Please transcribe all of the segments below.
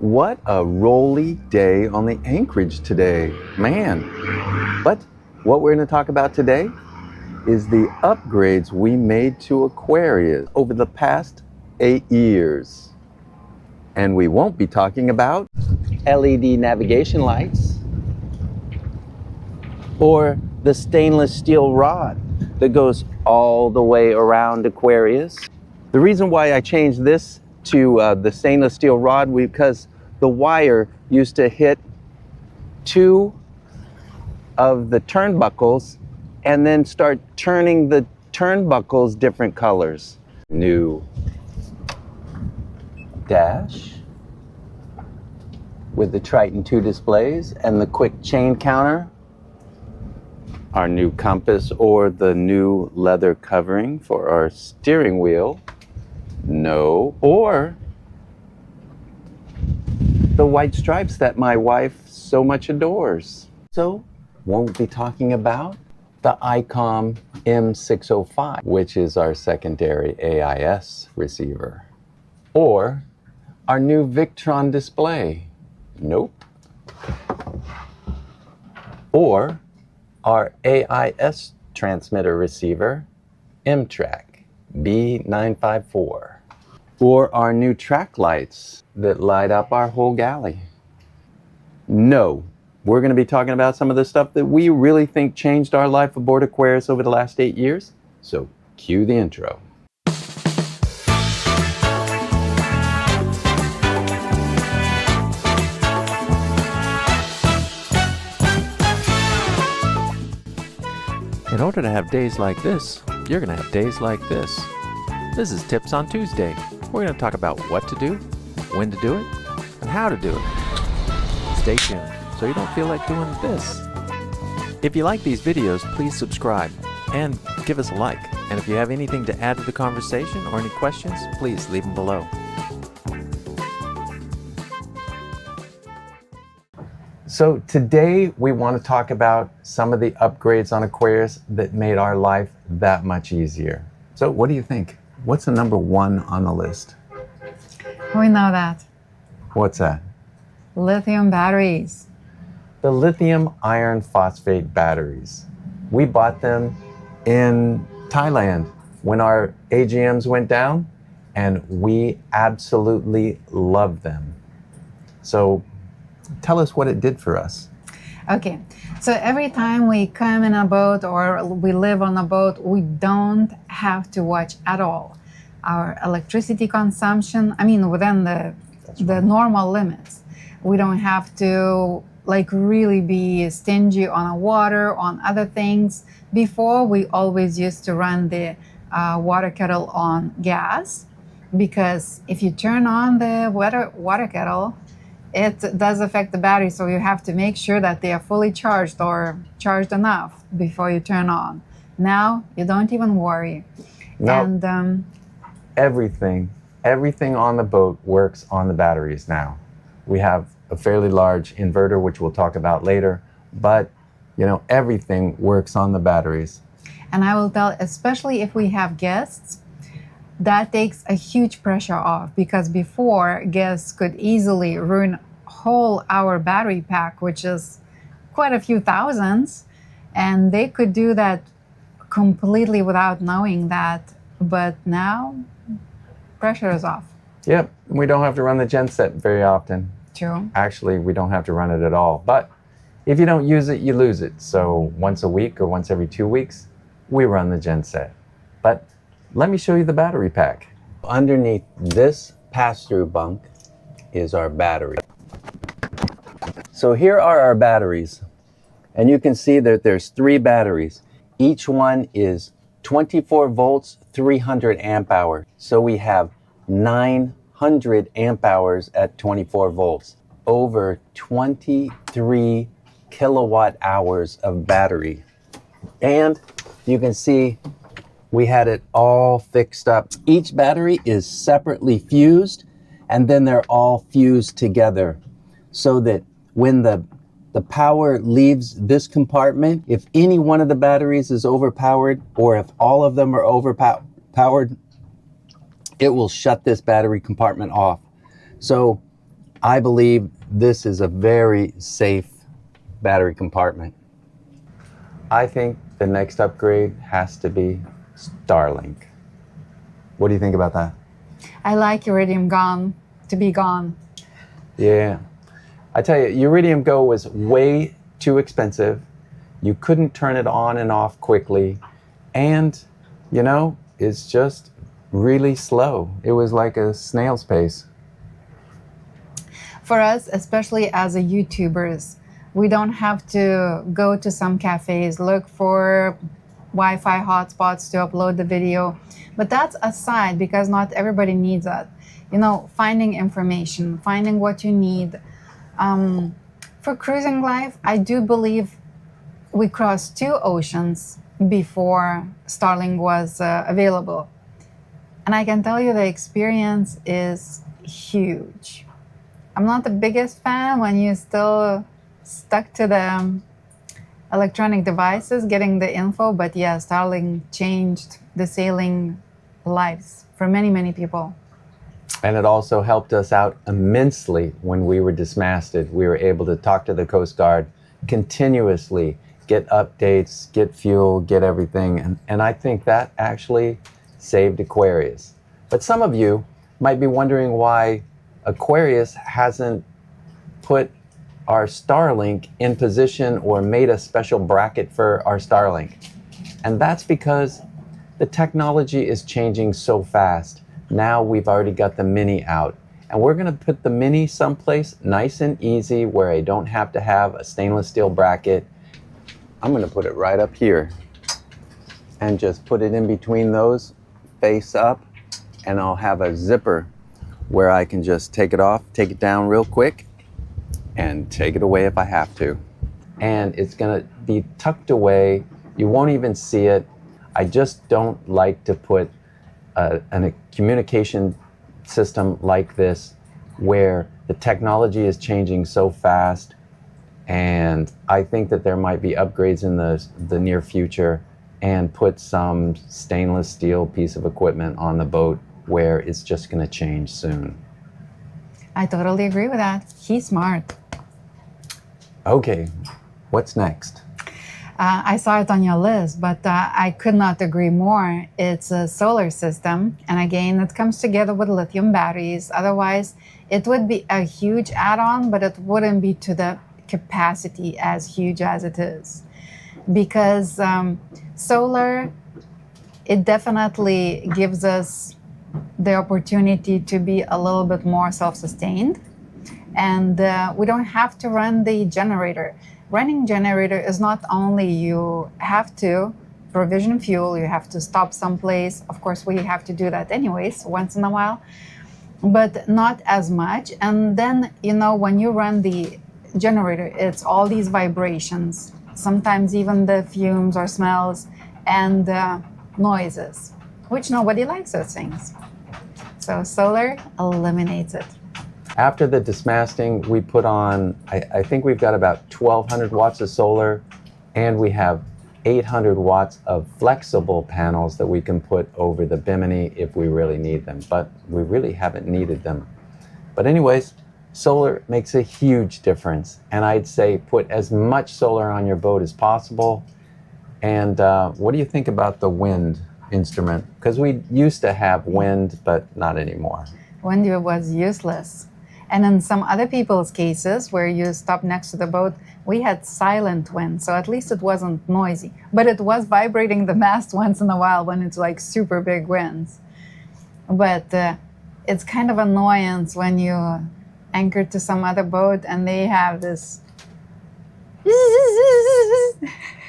What a rolly day on the anchorage today, man. But what we're going to talk about today is the upgrades we made to Aquarius over the past 8 years. And we won't be talking about LED navigation lights or the stainless steel rod that goes all the way around Aquarius. The reason why I changed this to the stainless steel rod because the wire used to hit 2 of the turnbuckles and then start turning the turnbuckles different colors. New dash with the Triton2 displays and the quick chain counter. Our new Compus or the new leather covering for our steering wheel. No, or the white stripes that my wife so much adores. So, won't be talking about the ICOM M605, which is our secondary AIS receiver, or our new Victron display. Nope. Or our AIS transmitter receiver, EM-Trak B954. Or our new track lights that light up our whole galley. No, we're going to be talking about some of the stuff that we really think changed our life aboard Aquarius over the last 8 years. So cue the intro. In order to have days like this, you're going to have days like this. This is Tips on Tuesday. We're going to talk about what to do, when to do it, and how to do it. Stay tuned so you don't feel like doing this. If you like these videos, please subscribe and give us a like. And if you have anything to add to the conversation or any questions, please leave them below. So today we want to talk about some of the upgrades on Aquarius that made our life that much easier. So what do you think? What's the number 1 on the list? We know that. What's that? Lithium batteries. The lithium iron phosphate batteries. We bought them in Thailand when our AGMs went down, and we absolutely loved them. So tell us what it did for us. Okay, so every time we come in a boat or we live on a boat, we don't have to watch at all our electricity consumption. I mean, within the normal limits. We don't have to like really be stingy on water, on other things. Before, we always used to run the water kettle on gas, because if you turn on the water kettle, it does affect the battery, so you have to make sure that they are fully charged or charged enough before you turn on. Now, you don't even worry. No, and everything on the boat works on the batteries now. We have a fairly large inverter, which we'll talk about later, but you know, everything works on the batteries. And I will tell, especially if we have guests, that takes a huge pressure off, because before, guests could easily ruin whole hour battery pack, which is quite a few thousands, and they could do that completely without knowing that. But now, pressure is off. Yep, we don't have to run the genset very often. True. Actually, we don't have to run it at all. But if you don't use it, you lose it. So once a week or once every 2 weeks, we run the genset. But let me show you the battery pack. Underneath this pass-through bunk is our battery. So here are our batteries. And you can see that there's 3 batteries. Each one is 24 volts, 300 amp hours. So we have 900 amp hours at 24 volts. Over 23 kilowatt hours of battery. And you can see we had it all fixed up. Each battery is separately fused, and then they're all fused together so that when the power leaves this compartment, if any one of the batteries is overpowered, or if all of them are overpowered, it will shut this battery compartment off. So I believe this is a very safe battery compartment. I think the next upgrade has to be Starlink. What do you think about that? I like Iridium gone to be gone. Yeah. I tell you, Iridium Go was way too expensive. You couldn't turn it on and off quickly. And, you know, it's just really slow. It was like a snail's pace. For us, especially as a YouTubers, we don't have to go to some cafes, look for Wi-Fi hotspots to upload the video. But that's aside, because not everybody needs that. You know, finding information, finding what you need. For cruising life, I do believe we crossed 2 oceans before Starlink was available. And I can tell you the experience is huge. I'm not the biggest fan when you still stuck to the electronic devices getting the info, but yeah, Starlink changed the sailing lives for many, many people. And it also helped us out immensely when we were dismasted. We were able to talk to the Coast Guard continuously, get updates, get fuel, get everything. And I think that actually saved Aquarius. But some of you might be wondering why Aquarius hasn't put our Starlink in position or made a special bracket for our Starlink. And that's because the technology is changing so fast. Now we've already got the Mini out, and we're gonna put the Mini someplace nice and easy where I don't have to have a stainless steel bracket. I'm gonna put it right up here and just put it in between those, face up, and I'll have a zipper where I can just take it off, take it down real quick, and take it away if I have to. And it's gonna be tucked away. You won't even see it. I just don't like to put a communication system like this where the technology is changing so fast. And I think that there might be upgrades in the near future, and put some stainless steel piece of equipment on the boat where it's just gonna change soon. I totally agree with that. He's smart. Okay, what's next? I saw it on your list, but I could not agree more. It's a solar system. And again, it comes together with lithium batteries. Otherwise, it would be a huge add-on, but it wouldn't be to the capacity as huge as it is. Because solar, it definitely gives us the opportunity to be a little bit more self-sustained. And we don't have to run the generator. Running generator is not only you have to provision fuel, you have to stop someplace. Of course, we have to do that anyways, once in a while, but not as much. And then, you know, when you run the generator, it's all these vibrations, sometimes even the fumes or smells and noises, which nobody likes those things. So solar eliminates it. After the dismasting, we put on, I think we've got about 1,200 watts of solar, and we have 800 watts of flexible panels that we can put over the bimini if we really need them, but we really haven't needed them. But anyways, solar makes a huge difference, and I'd say put as much solar on your boat as possible. And what do you think about the wind instrument? Because we used to have wind, but not anymore. Wind was useless. And in some other people's cases where you stop next to the boat, we had silent wind, so at least it wasn't noisy. But it was vibrating the mast once in a while when it's like super big winds. But it's kind of annoyance when you anchor to some other boat and they have this.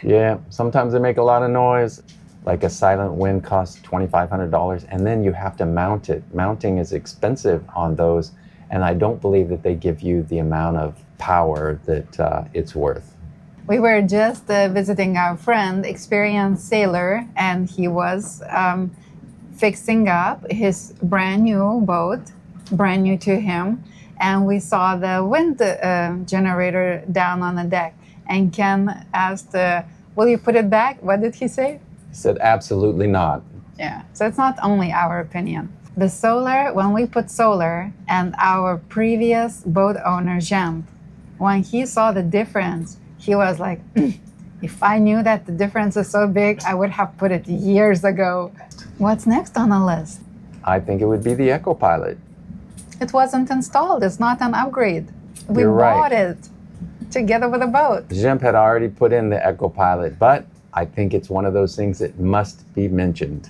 Yeah, sometimes they make a lot of noise. Like a silent wind costs $2,500, and then you have to mount it. Mounting is expensive on those. And I don't believe that they give you the amount of power that it's worth. We were just visiting our friend, experienced sailor, and he was fixing up his brand new boat, brand new to him. And we saw the wind generator down on the deck. And Ken asked, will you put it back? What did he say? He said, absolutely not. Yeah, so it's not only our opinion. The solar, when we put solar, and our previous boat owner, Jean, when he saw the difference, he was like, if I knew that the difference is so big, I would have put it years ago. What's next on the list? I think it would be the EcoPilot. It wasn't installed. It's not an upgrade. We You're right. bought it together with a boat. Jim had already put in the EcoPilot, but I think it's one of those things that must be mentioned.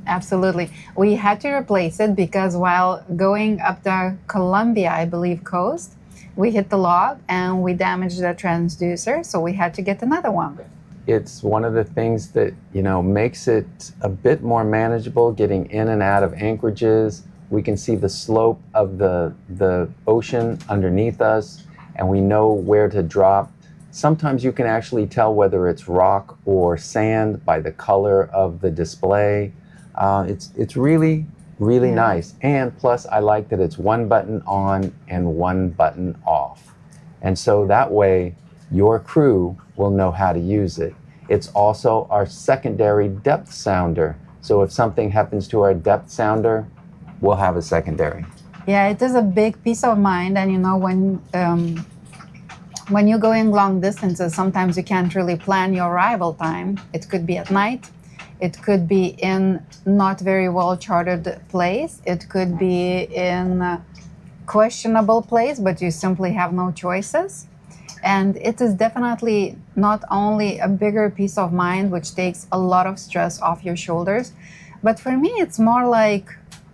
Absolutely. We had to replace it because while going up the Colombia, I believe, coast, we hit the log and we damaged the transducer, so we had to get another one. It's one of the things that, makes it a bit more manageable getting in and out of anchorages. We can see the slope of the ocean underneath us, and we know where to drop. Sometimes you can actually tell whether it's rock or sand by the color of the display. It's really, really nice. And plus, I like that it's one button on and one button off. And so that way, your crew will know how to use it. It's also our secondary depth sounder. So if something happens to our depth sounder, we'll have a secondary. Yeah, it is a big peace of mind. And when you're going long distances, sometimes you can't really plan your arrival time. It could be at night. It could be in not very well charted place. It could be in a questionable place, but you simply have no choices. And it is definitely not only a bigger peace of mind, which takes a lot of stress off your shoulders, but for me, it's more like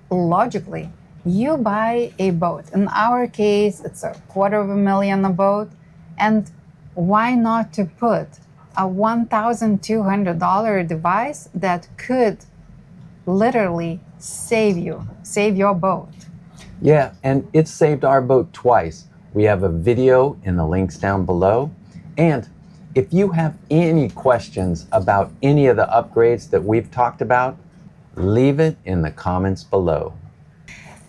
logically. You buy a boat. In our case, it's $250,000 a boat. And why not to put a $1,200 device that could literally save your boat? Yeah, and it's saved our boat twice. We have a video in the links down below. And if you have any questions about any of the upgrades that we've talked about, leave it in the comments below.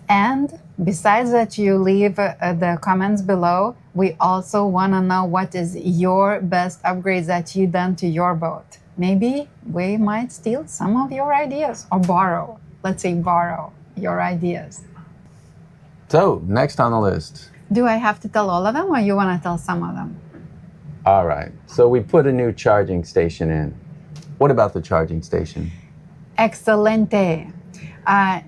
And besides that, you leave the comments below, we also want to know what is your best upgrades that you've done to your boat. Maybe we might steal some of your ideas or borrow your ideas. So, next on the list. Do I have to tell all of them or you want to tell some of them? All right, so we put a new charging station in. What about the charging station? Excelente.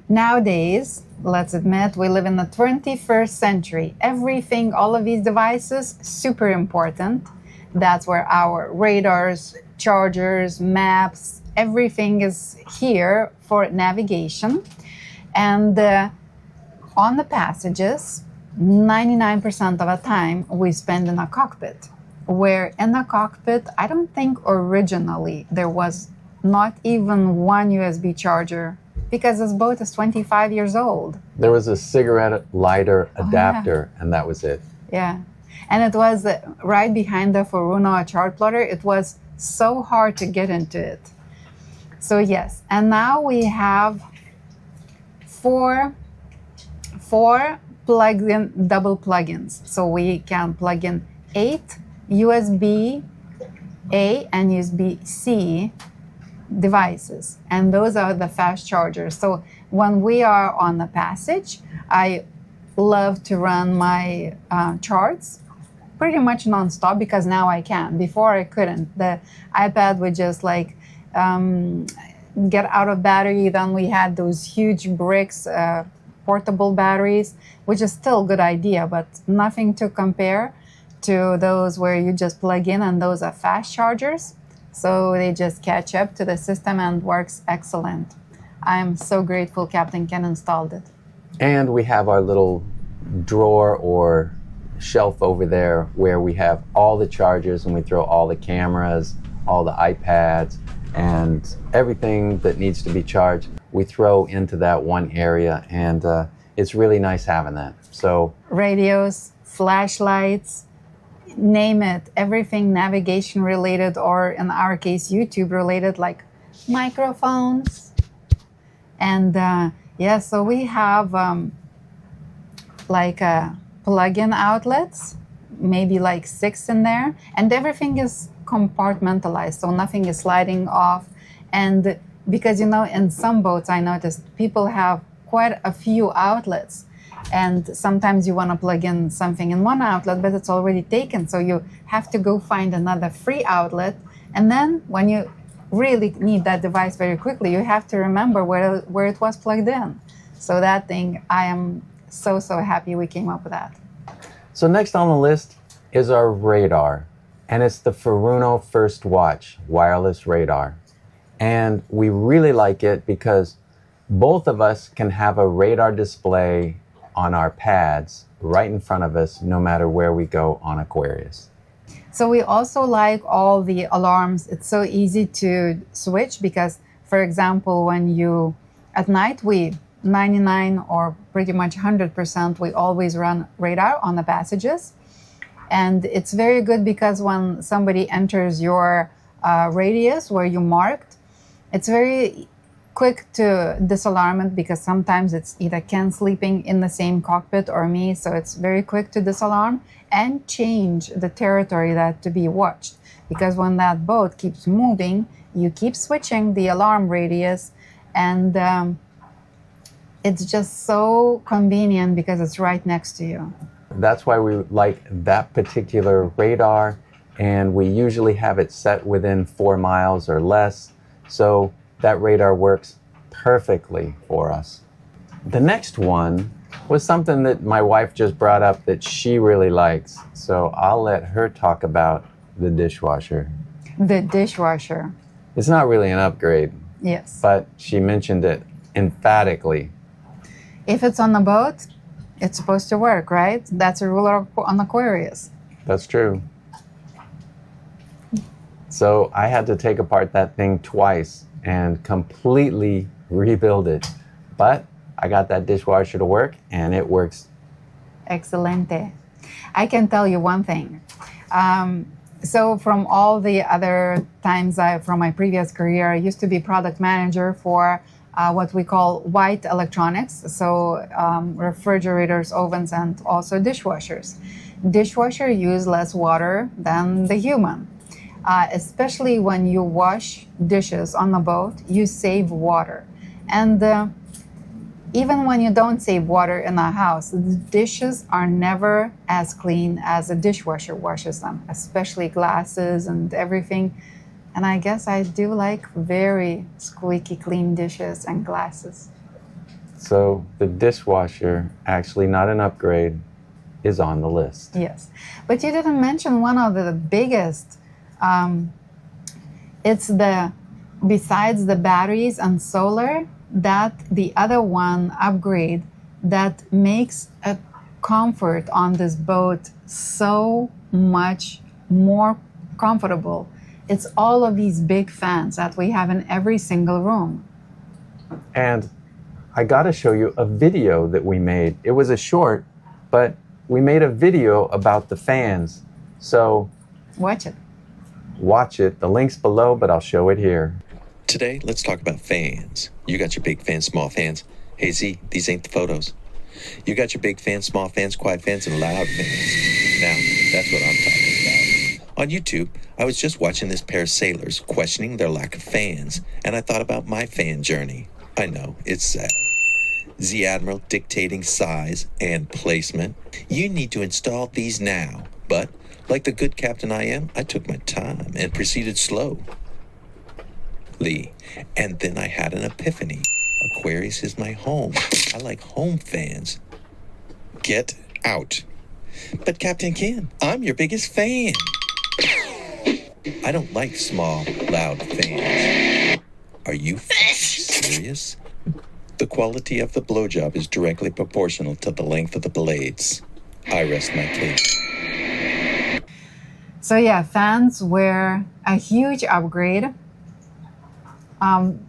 Nowadays, let's admit, we live in the 21st century. Everything, all of these devices, super important. That's where our radars, chargers, maps, everything is here for navigation. And on the passages, 99% of the time we spend in a cockpit. Where in a cockpit, I don't think originally there was not even one USB charger, because this boat is 25 years old. There was a cigarette lighter adapter, and that was it. Yeah. And it was right behind the Furuno charge plotter. It was so hard to get into it. So yes, and now we have four plug-in, double plugins. So we can plug in 8 USB-A and USB-C devices, and those are the fast chargers. So when we are on the passage, I love to run my charts pretty much nonstop, because now I can. Before I couldn't. The iPad would just get out of battery. Then we had those huge bricks, portable batteries, which is still a good idea, but nothing to compare to those where you just plug in, and those are fast chargers. So they just catch up to the system and works excellent. I'm so grateful Captain Ken installed it. And we have our little drawer or shelf over there where we have all the chargers, and we throw all the cameras, all the iPads, and everything that needs to be charged, we throw into that one area, and it's really nice having that. So radios, flashlights, name it, everything navigation related, or in our case YouTube related, like microphones. And so we have plug-in outlets, maybe 6 in there, and everything is compartmentalized, so nothing is sliding off. And because in some boats I noticed people have quite a few outlets. And sometimes you want to plug in something in one outlet, but it's already taken. So you have to go find another free outlet. And then when you really need that device very quickly, you have to remember where it was plugged in. So that thing, I am so happy we came up with that. So next on the list is our radar. And it's the Furuno First Watch wireless radar. And we really like it because both of us can have a radar display on our pads right in front of us, no matter where we go on Aquarius. So we also like all the alarms. It's so easy to switch because, for example, when you, at night, we 99 or pretty much 100%, we always run radar on the passages. And it's very good because when somebody enters your radius where you marked, it's very quick to disalarm it because sometimes it's either Ken sleeping in the same cockpit or me, so it's very quick to disalarm and change the territory that to be watched. Because when that boat keeps moving, you keep switching the alarm radius, and it's just so convenient because it's right next to you. That's why we like that particular radar, and we usually have it set within 4 miles or less. So that radar works perfectly for us. The next one was something that my wife just brought up that she really likes. So I'll let her talk about the dishwasher. The dishwasher. It's not really an upgrade. Yes. But she mentioned it emphatically. If it's on the boat, it's supposed to work, right? That's a rule on Aquarius. That's true. So I had to take apart that thing twice and completely rebuild it. But I got that dishwasher to work, and it works. Excelente. I can tell you one thing. So from all the other times from my previous career, I used to be product manager for what we call white electronics, so refrigerators, ovens, and also dishwashers. Dishwasher use less water than the human. Especially when you wash dishes on the boat, you save water. And even when you don't save water in the house, the dishes are never as clean as a dishwasher washes them, especially glasses and everything. And I guess I do like very squeaky clean dishes and glasses. So the dishwasher, actually not an upgrade, is on the list. Yes. But you didn't mention one of the biggest. It's besides the batteries and solar, that the other one upgrade that makes a comfort on this boat so much more comfortable. It's all of these big fans that we have in every single room. And I got to show you a video that we made. It was a short, but we made a video about the fans. So watch it. Watch it. The link's below, but I'll show it here. Today, let's talk about fans. You got your big fans, small fans. Hey Z, these ain't the photos. You got your big fans, small fans, quiet fans, and loud fans. Now, that's what I'm talking about. On YouTube, I was just watching this pair of sailors questioning their lack of fans, and I thought about my fan journey. I know, it's sad. Z Admiral dictating size and placement. You need to install these now, but like the good captain I am, I took my time and proceeded slow. And then I had an epiphany. Aquarius is my home. I like home fans. Get out. But Captain Ken, I'm your biggest fan. I don't like small, loud fans. Are you serious? The quality of the blowjob is directly proportional to the length of the blades. I rest my case. So yeah, fans were a huge upgrade.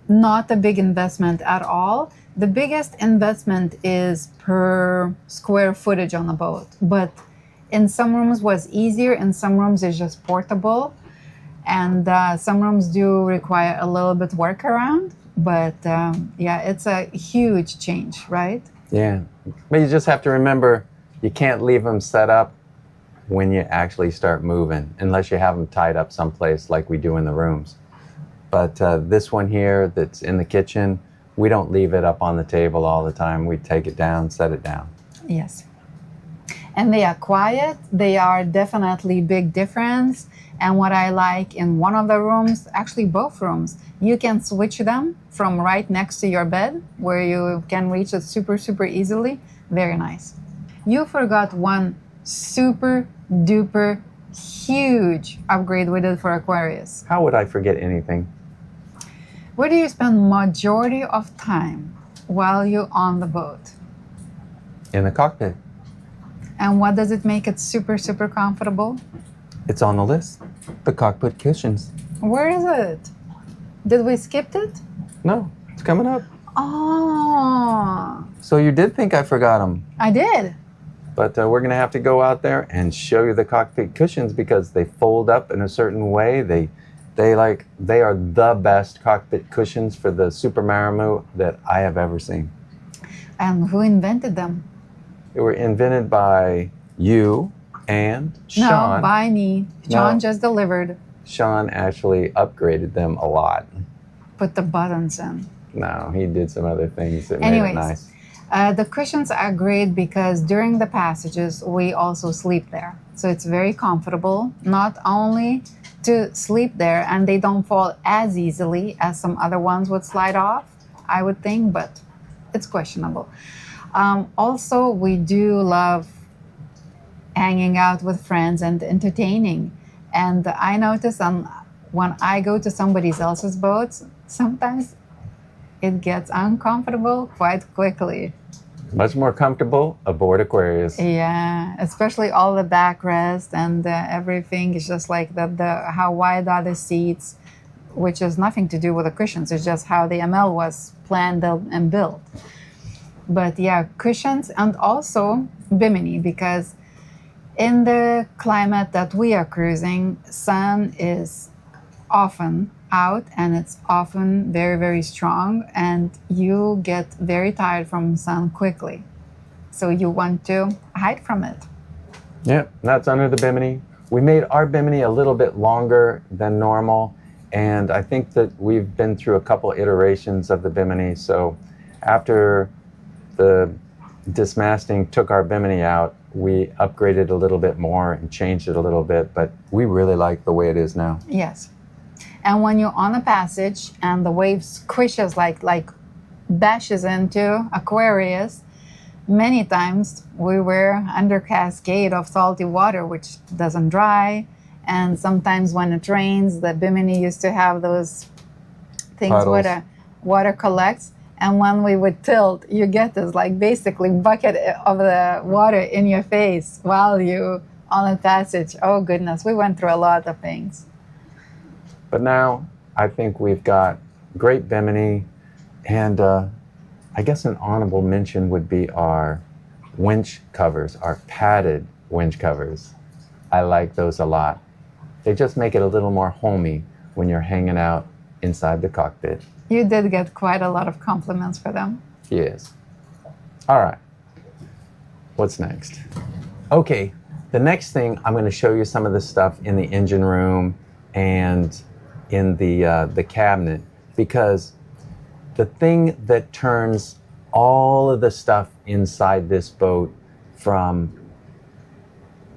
Not a big investment at all. The biggest investment is per square footage on the boat. But in some rooms was easier, in some rooms it's just portable. And some rooms do require a little bit workaround. But yeah, it's a huge change, right? Yeah, but you just have to remember, you can't leave them set up when you actually start moving, unless you have them tied up someplace like we do in the rooms. But this one here that's in the kitchen, We don't leave it up on the table all the time. We take it down, set it down. Yes. And they are quiet. They are definitely big difference. And what I like in one of the rooms, actually both rooms, you can switch them from right next to your bed where you can reach it super, super easily. Very nice. You forgot one super duper huge upgrade we did for Aquarius. How would I forget anything? Where do you spend majority of time while you're on the boat? In the cockpit. And what does it make it super, super comfortable? It's on the list. The Cockpit Cushions. Where is it? Did we skip it? No, it's coming up. Oh, So you did think I forgot them. I did. But we're going to have to go out there and show you the Cockpit Cushions because they fold up in a certain way. They are the best cockpit cushions for the Super Maramoo that I have ever seen. And who invented them? They were invented by you and Shawn. No, by me. Shawn No. just delivered. Shawn actually upgraded them a lot. Put the buttons in. No, he did some other things that Anyways, made it nice. The cushions are great because during the passages, we also sleep there. So it's very comfortable, not only to sleep there, and they don't fall as easily as some other ones would slide off, I would think, but it's questionable. Also, we do love hanging out with friends and entertaining. And I notice when I go to somebody else's boats, sometimes it gets uncomfortable quite quickly. Much more comfortable aboard Aquarius. Yeah, especially all the backrest and everything is just like how wide are the seats, which has nothing to do with the cushions. It's just how the ML was planned and built. But yeah, cushions and also bimini, because in the climate that we are cruising, sun is often out and it's often very, very strong, and you get very tired from sun quickly. So you want to hide from it. Yep, that's under the bimini. We made our bimini a little bit longer than normal, and I think that we've been through a couple iterations of the bimini. So after the dismasting took our bimini out, we upgraded a little bit more and changed it a little bit, but we really like the way it is now. Yes. And when you're on a passage and the wave squishes like bashes into Aquarius, many times we were under cascade of salty water, which doesn't dry. And sometimes when it rains, the bimini used to have those things where Puddles. the water collects. And when we would tilt, you get this like basically bucket of the water in your face while you on a passage. Oh goodness, we went through a lot of things. But now I think we've got great bimini, and I guess an honorable mention would be our winch covers, our padded winch covers. I like those a lot. They just make it a little more homey when you're hanging out inside the cockpit. You did get quite a lot of compliments for them. Yes. All right. What's next? Okay, the next thing, I'm going to show you some of the stuff in the engine room and in the cabinet, because the thing that turns all of the stuff inside this boat from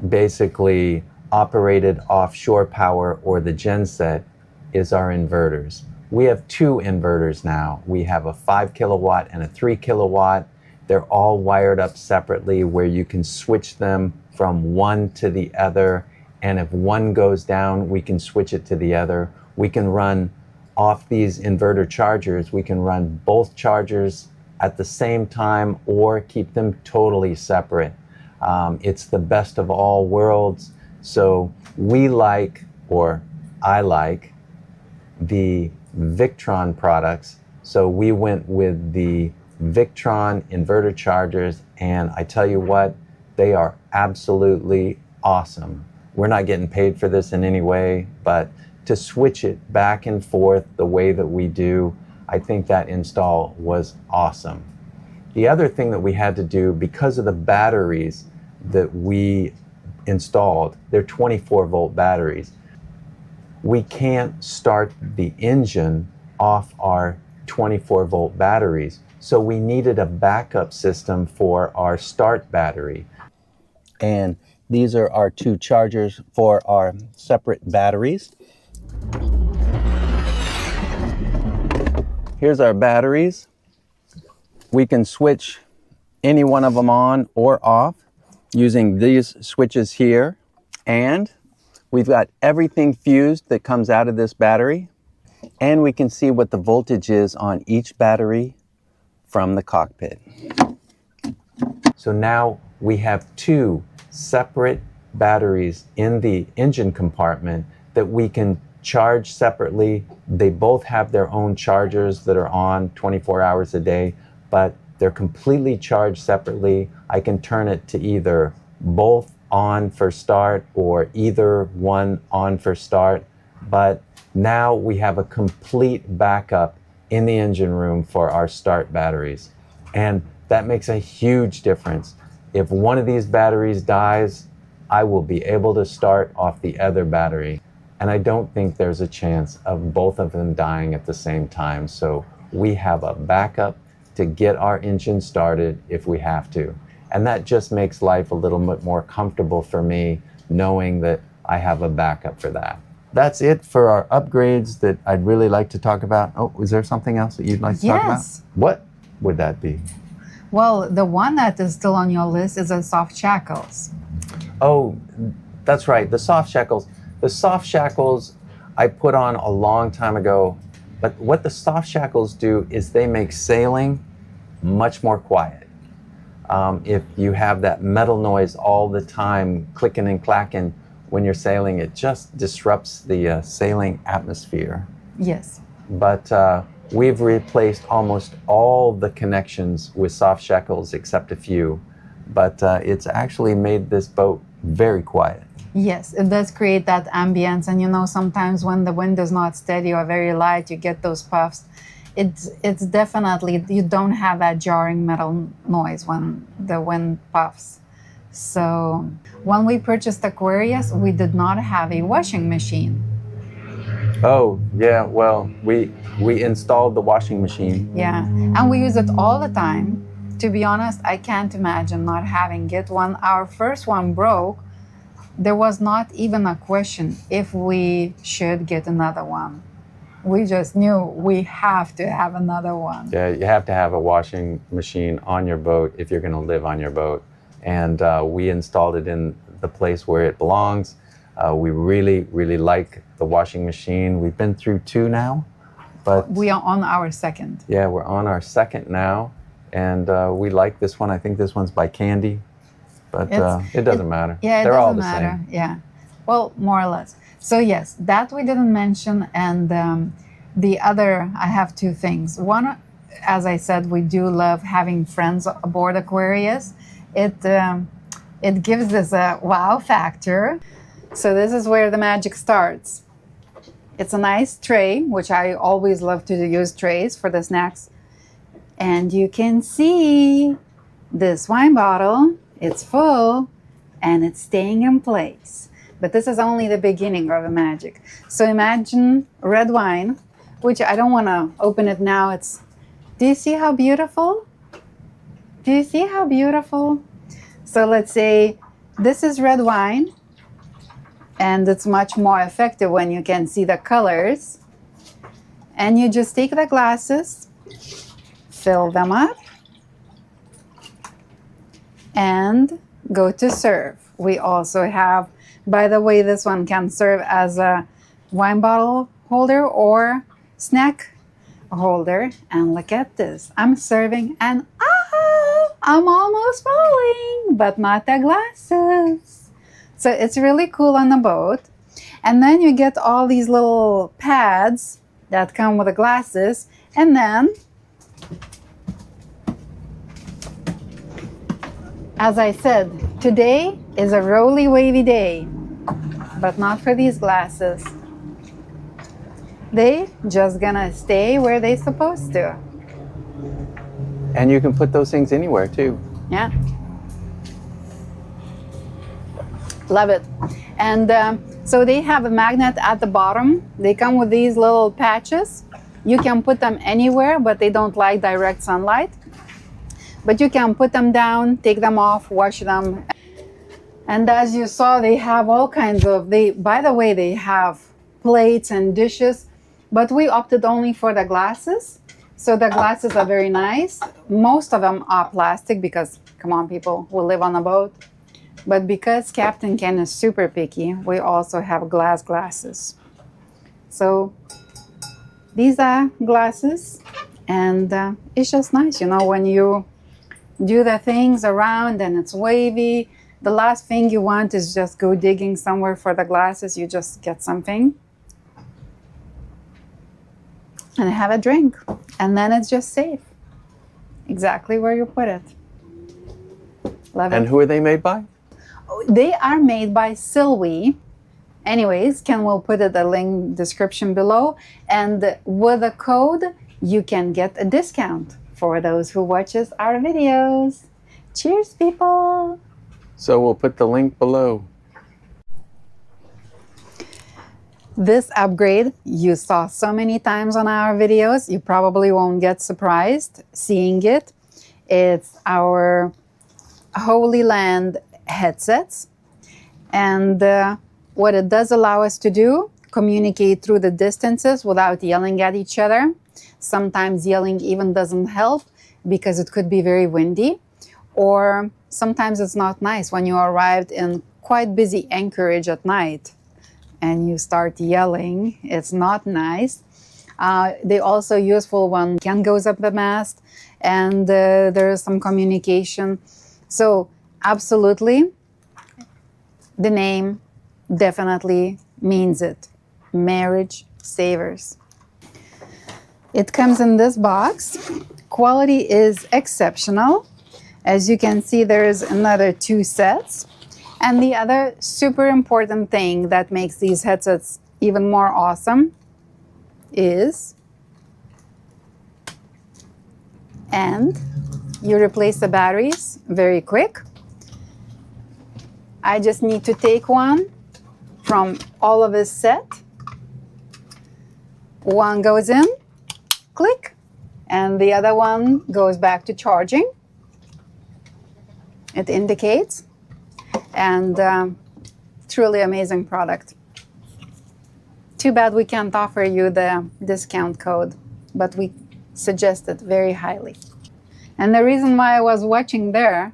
basically operated offshore power or the genset is our inverters. We have two inverters now. We have a 5 kilowatt and a 3 kilowatt. They're all wired up separately where you can switch them from one to the other. And if one goes down, we can switch it to the other. We can run off these inverter chargers. We can run both chargers at the same time or keep them totally separate. It's the best of all worlds. So we like, or I like, the Victron products. So we went with the Victron inverter chargers, and I tell you what, they are absolutely awesome. We're not getting paid for this in any way, but to switch it back and forth the way that we do, I think that install was awesome. The other thing that we had to do, because of the batteries that we installed, they're 24-volt batteries. We can't start the engine off our 24-volt batteries. So we needed a backup system for our start battery. And these are our two chargers for our separate batteries. Here's our batteries. We can switch any one of them on or off using these switches here. And we've got everything fused that comes out of this battery. And we can see what the voltage is on each battery from the cockpit. So now we have two separate batteries in the engine compartment that we can charge separately. They both have their own chargers that are on 24 hours a day, but they're completely charged separately. I can turn it to either both on for start or either one on for start. But now we have a complete backup in the engine room for our start batteries. And that makes a huge difference. If one of these batteries dies, I will be able to start off the other battery. And I don't think there's a chance of both of them dying at the same time. So we have a backup to get our engine started if we have to. And that just makes life a little bit more comfortable for me, knowing that I have a backup for that. That's it for our upgrades that I'd really like to talk about. Oh, is there something else that you'd like to talk about? Yes. What would that be? Well, the one that is still on your list is the soft shackles. Oh, that's right, the soft shackles. The soft shackles I put on a long time ago, but what the soft shackles do is they make sailing much more quiet. If you have that metal noise all the time, clicking and clacking when you're sailing, it just disrupts the sailing atmosphere. Yes. But we've replaced almost all the connections with soft shackles except a few, but it's actually made this boat very quiet. Yes, it does create that ambience. And you know, sometimes when the wind is not steady or very light, you get those puffs. It's definitely, you don't have that jarring metal noise when the wind puffs. So when we purchased Aquarius, we did not have a washing machine. Oh, yeah, well, we installed the washing machine. Yeah, and we use it all the time. To be honest, I can't imagine not having it. When our first one broke, there was not even a question if we should get another one. We just knew we have to have another one. Yeah, you have to have a washing machine on your boat if you're going to live on your boat. And we installed it in the place where it belongs. We really, really like the washing machine. We've been through two now, but We are on our second. yeah, we're on our second now, and we like this one. I think this one's by Candy, but it doesn't matter. Yeah, it They're all doesn't the matter. same. Yeah, well, more or less. So yes, that we didn't mention, and the other, I have two things. One, as I said, we do love having friends aboard Aquarius. It gives us a wow factor. So this is where the magic starts. It's a nice tray, which I always love to use trays for the snacks. And you can see this wine bottle, it's full and it's staying in place. But this is only the beginning of the magic. So imagine red wine, which I don't want to open it now. Do you see how beautiful? Do you see how beautiful? So let's say this is red wine, and it's much more effective when you can see the colors. And you just take the glasses, fill them up, and go to serve. We also have, by the way, this one can serve as a wine bottle holder or snack holder. And look at this. I'm serving and I'm almost falling, but not the glasses. So it's really cool on the boat. And then you get all these little pads that come with the glasses. And then, as I said, today is a rolly wavy day, but not for these glasses. They just gonna stay where they're supposed to. And you can put those things anywhere too. Yeah. Love it. And so they have a magnet at the bottom. They come with these little patches. You can put them anywhere, but they don't like direct sunlight. But you can put them down, take them off, wash them. And as you saw, they have all kinds of, by the way, they have plates and dishes, but we opted only for the glasses. So the glasses are very nice. Most of them are plastic because, come on people, we live on a boat. But because Captain Ken is super picky, we also have glass glasses. So these are glasses, and it's just nice, you know, when you do the things around and it's wavy. The last thing you want is just go digging somewhere for the glasses. You just get something and have a drink, and then it's just safe. Exactly where you put it. Love it. And who are they made by? They are made by Silwe. Anyways, Ken will put the link description below, and with a code you can get a discount for those who watches our videos. Cheers, people! So we'll put the link below. This upgrade you saw so many times on our videos, you probably won't get surprised seeing it. It's our Holy Land headsets, and what it does allow us to do, communicate through the distances without yelling at each other. Sometimes yelling even doesn't help because it could be very windy, or sometimes it's not nice when you arrived in quite busy Anchorage at night and you start yelling. It's not nice. They're also useful when Ken goes up the mast and there is some communication. So absolutely, the name definitely means it. Marriage savers. It comes in this box. Quality is exceptional. As you can see, there's another 2 sets. And the other super important thing that makes these headsets even more awesome is, and you replace the batteries very quick. I just need to take one from all of this set. One goes in, click, and the other one goes back to charging. It indicates, and truly amazing product. Too bad we can't offer you the discount code, but we suggest it very highly. And the reason why I was watching there,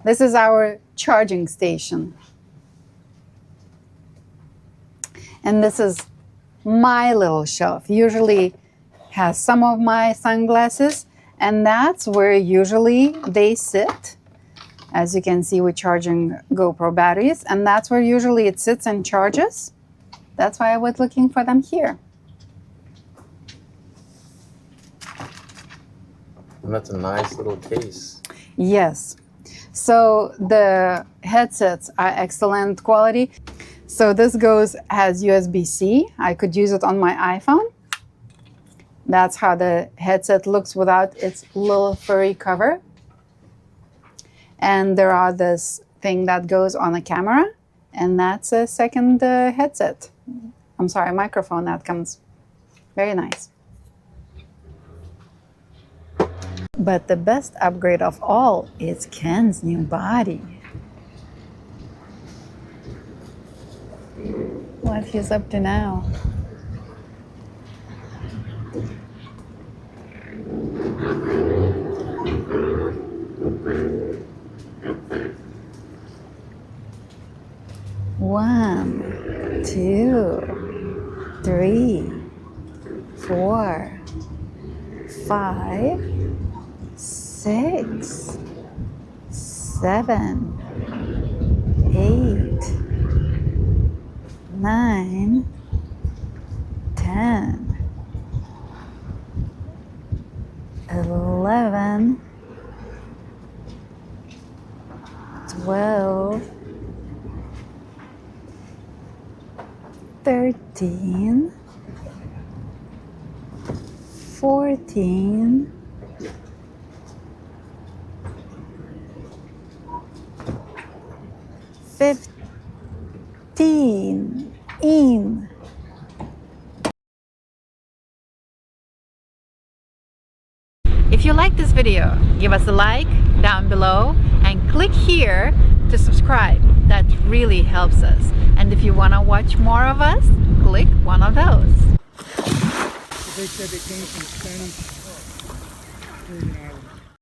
this is our charging station. And this is my little shelf. Usually has some of my sunglasses, and that's where usually they sit. As you can see, we're charging GoPro batteries, and that's where usually it sits and charges. That's why I was looking for them here. And that's a nice little case. Yes. So the headsets are excellent quality. So this has USB-C. I could use it on my iPhone. That's how the headset looks without its little furry cover. And there are this thing that goes on a camera, and that's a second headset. I'm sorry, microphone that comes. Very nice. But the best upgrade of all is Ken's new body. What he's up to now. One, 2, 3, 4, 5, 6, 7, 8, 9, 10, 11, 12, 13, 14, 15 in If you like this video, give us a like down below and click here to subscribe. That really helps us. And if you want to watch more of us, click one of those. They said they came from Spain.